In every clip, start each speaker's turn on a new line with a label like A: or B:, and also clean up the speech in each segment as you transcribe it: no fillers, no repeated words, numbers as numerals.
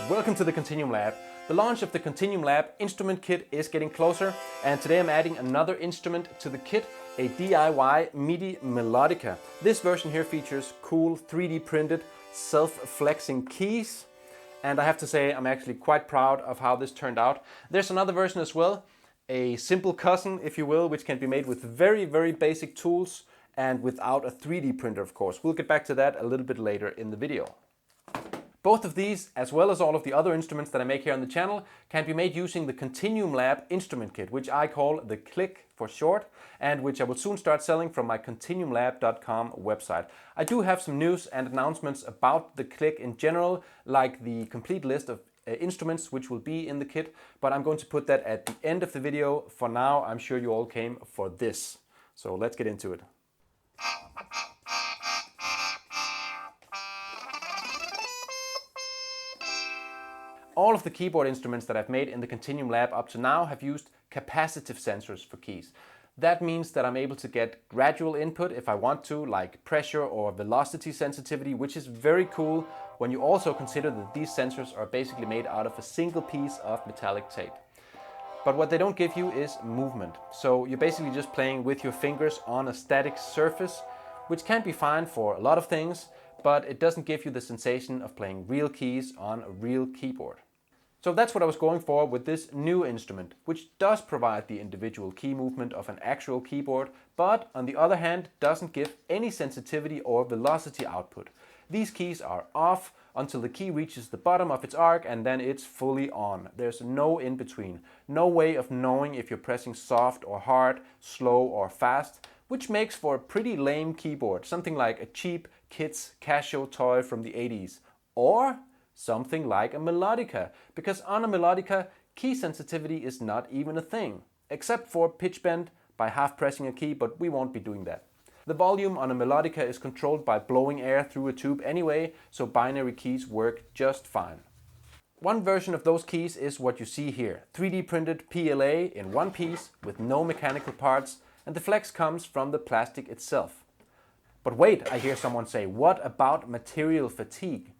A: Welcome to the Continuum Lab. The launch of the Continuum Lab Instrument Kit is getting closer, and today I'm adding another instrument to the kit, a DIY Midi Melodica. This version here features cool 3D printed self-flexing keys, and I have to say I'm actually quite proud of how this turned out. There's another version as well, a simple cousin if you will, which can be made with very basic tools and without a 3D printer of course. We'll get back to that a little bit later in the video. Both of these, as well as all of the other instruments that I make here on the channel, can be made using the Continuum Lab Instrument Kit, which I call the Click for short, and which I will soon start selling from my KontinuumLAB.com website. I do have some news and announcements about the Click in general, like the complete list of instruments which will be in the kit, but I'm going to put that at the end of the video. For now, I'm sure you all came for this. So let's get into it. All of the keyboard instruments that I've made in the Continuum Lab up to now have used capacitive sensors for keys. That means that I'm able to get gradual input if I want to, like pressure or velocity sensitivity, which is very cool when you also consider that these sensors are basically made out of a single piece of metallic tape. But what they don't give you is movement. So you're basically just playing with your fingers on a static surface, which can be fine for a lot of things, but it doesn't give you the sensation of playing real keys on a real keyboard. So that's what I was going for with this new instrument, which does provide the individual key movement of an actual keyboard, but on the other hand doesn't give any sensitivity or velocity output. These keys are off until the key reaches the bottom of its arc, and then it's fully on. There's no in between, no way of knowing if you're pressing soft or hard, slow or fast, which makes for a pretty lame keyboard, something like a cheap kid's Casio toy from the 80s, or something like a melodica, because on a melodica, key sensitivity is not even a thing, except for pitch bend by half pressing a key, but we won't be doing that. The volume on a melodica is controlled by blowing air through a tube anyway, so binary keys work just fine. One version of those keys is what you see here, 3D printed PLA in one piece with no mechanical parts, and the flex comes from the plastic itself. But wait, I hear someone say, what about material fatigue?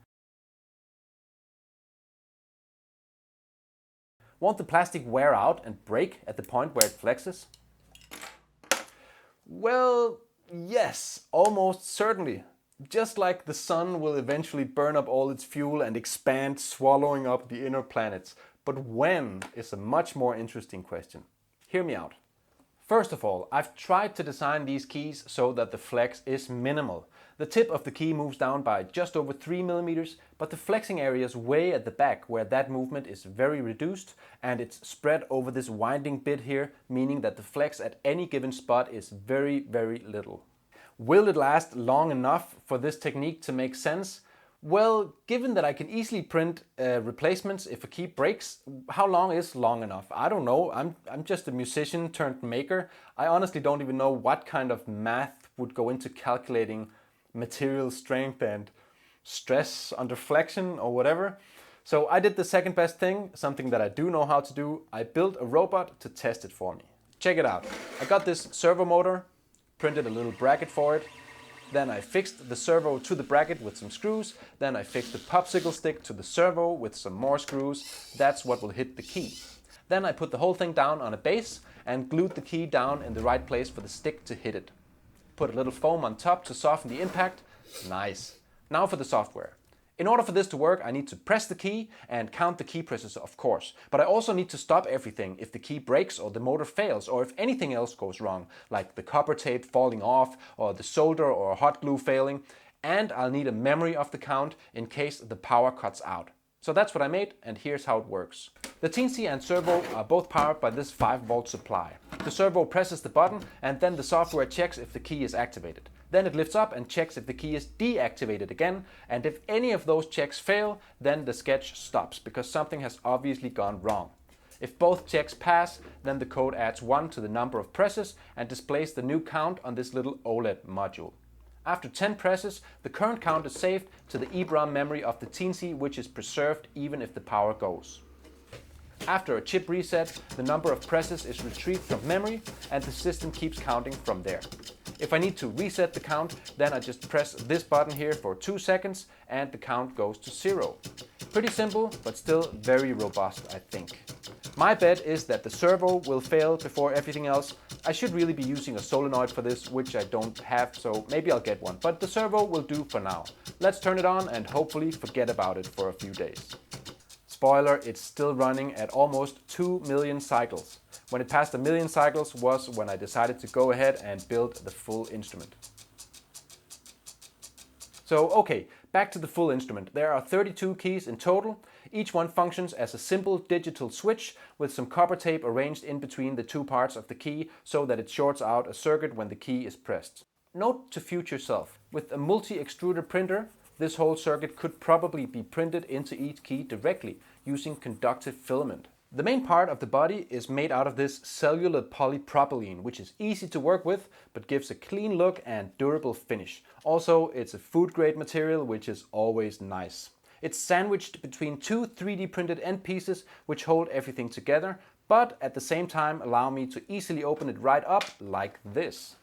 A: Won't the plastic wear out and break at the point where it flexes? Well, yes, almost certainly. Just like the sun will eventually burn up all its fuel and expand, swallowing up the inner planets. But when is a much more interesting question. Hear me out. First of all, I've tried to design these keys so that the flex is minimal. The tip of the key moves down by just over 3 millimeters, but the flexing area is way at the back where that movement is very reduced and it's spread over this winding bit here, meaning that the flex at any given spot is very little. Will it last long enough for this technique to make sense? Well, given that I can easily print replacements if a key breaks, how long is long enough? I don't know. I'm just a musician turned maker. I honestly don't even know what kind of math would go into calculating material strength and stress under flexion or whatever. So I did the second best thing, something that I do know how to do. I built a robot to test it for me. Check it out. I got this servo motor, printed a little bracket for it. Then I fixed the servo to the bracket with some screws. Then I fixed the popsicle stick to the servo with some more screws. That's what will hit the key. Then I put the whole thing down on a base and glued the key down in the right place for the stick to hit it. Put a little foam on top to soften the impact. Nice. Now for the software. In order for this to work, I need to press the key and count the key presses, of course. But I also need to stop everything if the key breaks or the motor fails or if anything else goes wrong, like the copper tape falling off or the solder or hot glue failing. And I'll need a memory of the count in case the power cuts out. So that's what I made, and here's how it works. The Teensy and servo are both powered by this 5-volt supply. The servo presses the button and then the software checks if the key is activated. Then it lifts up and checks if the key is deactivated again, and if any of those checks fail, then the sketch stops because something has obviously gone wrong. If both checks pass, then the code adds 1 to the number of presses and displays the new count on this little OLED module. After 10 presses, the current count is saved to the EEPROM memory of the Teensy, which is preserved even if the power goes. After a chip reset, the number of presses is retrieved from memory and the system keeps counting from there. If I need to reset the count, then I just press this button here for 2 seconds and the count goes to 0. Pretty simple, but still very robust, I think. My bet is that the servo will fail before everything else. I should really be using a solenoid for this, which I don't have, so maybe I'll get one. But the servo will do for now. Let's turn it on and hopefully forget about it for a few days. Spoiler, it's still running at almost 2 million cycles. When it passed 1 million cycles was when I decided to go ahead and build the full instrument. So okay, back to the full instrument. There are 32 keys in total. Each one functions as a simple digital switch with some copper tape arranged in between the two parts of the key so that it shorts out a circuit when the key is pressed. Note to future self, with a multi-extruder printer, this whole circuit could probably be printed into each key directly using conductive filament. The main part of the body is made out of this cellular polypropylene, which is easy to work with but gives a clean look and durable finish. Also, it's a food grade material, which is always nice. It's sandwiched between two 3D printed end pieces which hold everything together, but at the same time allow me to easily open it right up like this.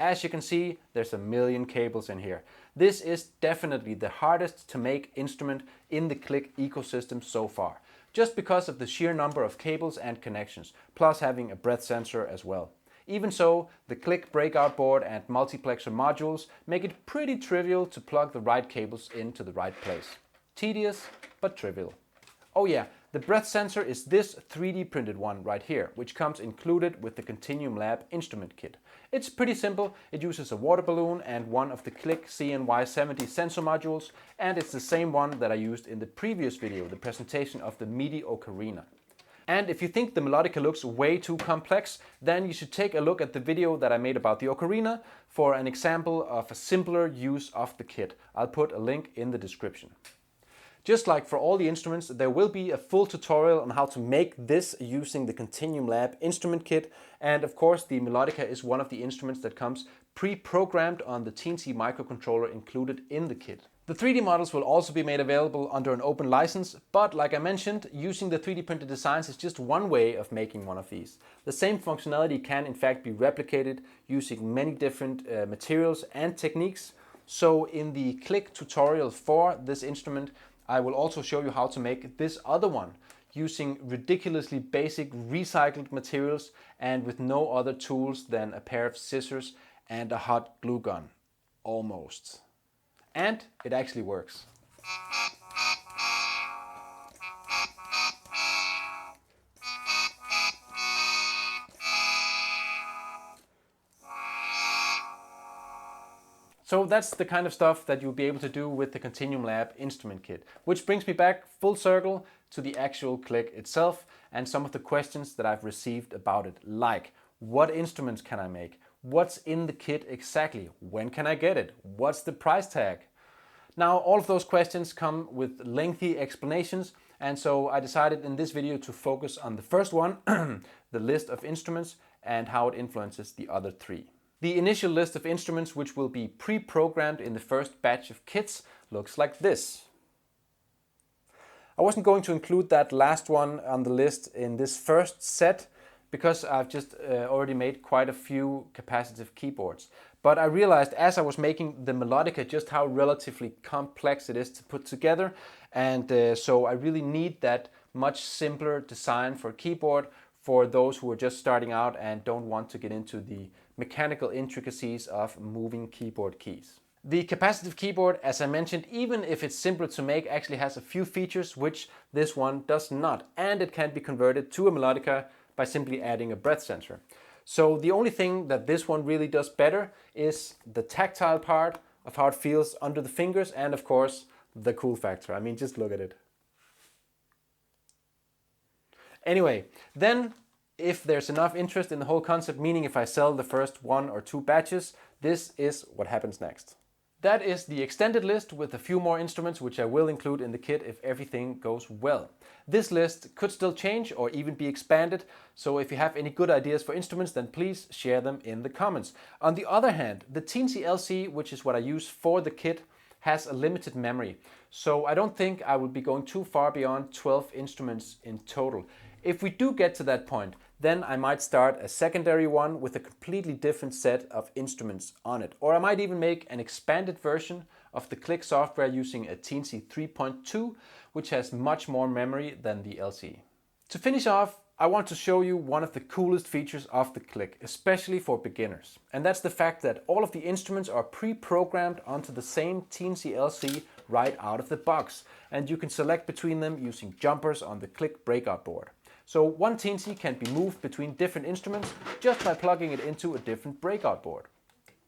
A: As you can see, there's a million cables in here. This is definitely the hardest to make instrument in the Click ecosystem so far, just because of the sheer number of cables and connections, plus having a breath sensor as well. Even so, the Click breakout board and multiplexer modules make it pretty trivial to plug the right cables into the right place. Tedious, but trivial. Oh yeah, the breath sensor is this 3D printed one right here, which comes included with the Continuum Lab Instrument Kit. It's pretty simple. It uses a water balloon and one of the Click CNY70 sensor modules, and it's the same one that I used in the previous video, the presentation of the Midi Ocarina. And if you think the Melodica looks way too complex, then you should take a look at the video that I made about the Ocarina for an example of a simpler use of the kit. I'll put a link in the description. Just like for all the instruments, there will be a full tutorial on how to make this using the Continuum Lab Instrument Kit. And of course, the Melodica is one of the instruments that comes pre-programmed on the Teensy microcontroller included in the kit. The 3D models will also be made available under an open license, but like I mentioned, using the 3D printed designs is just one way of making one of these. The same functionality can in fact be replicated using many different materials and techniques. So in the Click tutorial for this instrument, I will also show you how to make this other one using ridiculously basic recycled materials and with no other tools than a pair of scissors and a hot glue gun. Almost. And it actually works. So that's the kind of stuff that you'll be able to do with the Continuum Lab Instrument Kit, which brings me back full circle to the actual Click itself and some of the questions that I've received about it, like what instruments can I make? What's in the kit exactly? When can I get it? What's the price tag? Now, all of those questions come with lengthy explanations, and so I decided in this video to focus on the first one, the list of instruments and how it influences the other three. The initial list of instruments, which will be pre-programmed in the first batch of kits, looks like this. I wasn't going to include that last one on the list in this first set because I've just already made quite a few capacitive keyboards. But I realized as I was making the Melodica just how relatively complex it is to put together, and so I really need that much simpler design for a keyboard for those who are just starting out and don't want to get into the mechanical intricacies of moving keyboard keys. The capacitive keyboard, as I mentioned, even if it's simpler to make, actually has a few features which this one does not, and it can be converted to a Melodica by simply adding a breath sensor. So the only thing that this one really does better is the tactile part of how it feels under the fingers, and of course the cool factor. I mean, just look at it. Anyway, then if there's enough interest in the whole concept, meaning if I sell the first 1 or 2 batches, this is what happens next. That is the extended list with a few more instruments which I will include in the kit if everything goes well. This list could still change or even be expanded, so if you have any good ideas for instruments, then please share them in the comments. On the other hand, the Teensy LC, which is what I use for the kit, has a limited memory. So I don't think I will be going too far beyond 12 instruments in total. If we do get to that point, then I might start a secondary one with a completely different set of instruments on it. Or I might even make an expanded version of the Click software using a Teensy 3.2, which has much more memory than the LC. To finish off, I want to show you one of the coolest features of the Click, especially for beginners. And that's the fact that all of the instruments are pre-programmed onto the same Teensy LC right out of the box. And you can select between them using jumpers on the Click breakout board. So one Teensy can be moved between different instruments just by plugging it into a different breakout board.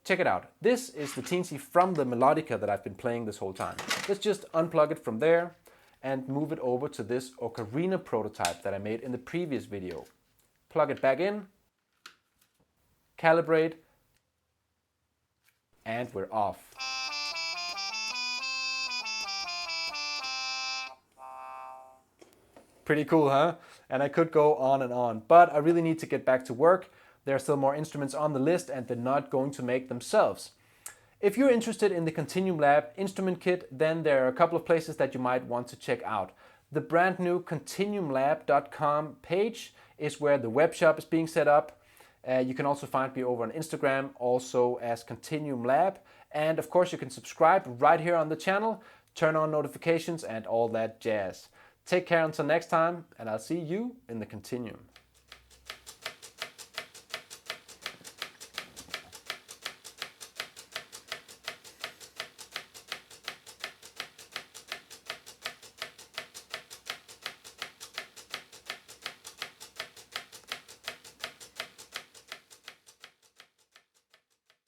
A: Check it out. This is the Teensy from the Melodica that I've been playing this whole time. Let's just unplug it from there and move it over to this Ocarina Prototype that I made in the previous video. Plug it back in, calibrate, and we're off. Pretty cool, huh? And I could go on, but I really need to get back to work. There are still more instruments on the list and they're not going to make themselves. If you're interested in the Continuum Lab Instrument Kit, then there are a couple of places that you might want to check out. The brand new KontinuumLAB.com page is where the web shop is being set up. You can also find me over on Instagram, also as Continuum Lab. And of course you can subscribe right here on the channel, turn on notifications and all that jazz. Take care until next time, and I'll see you in the Continuum.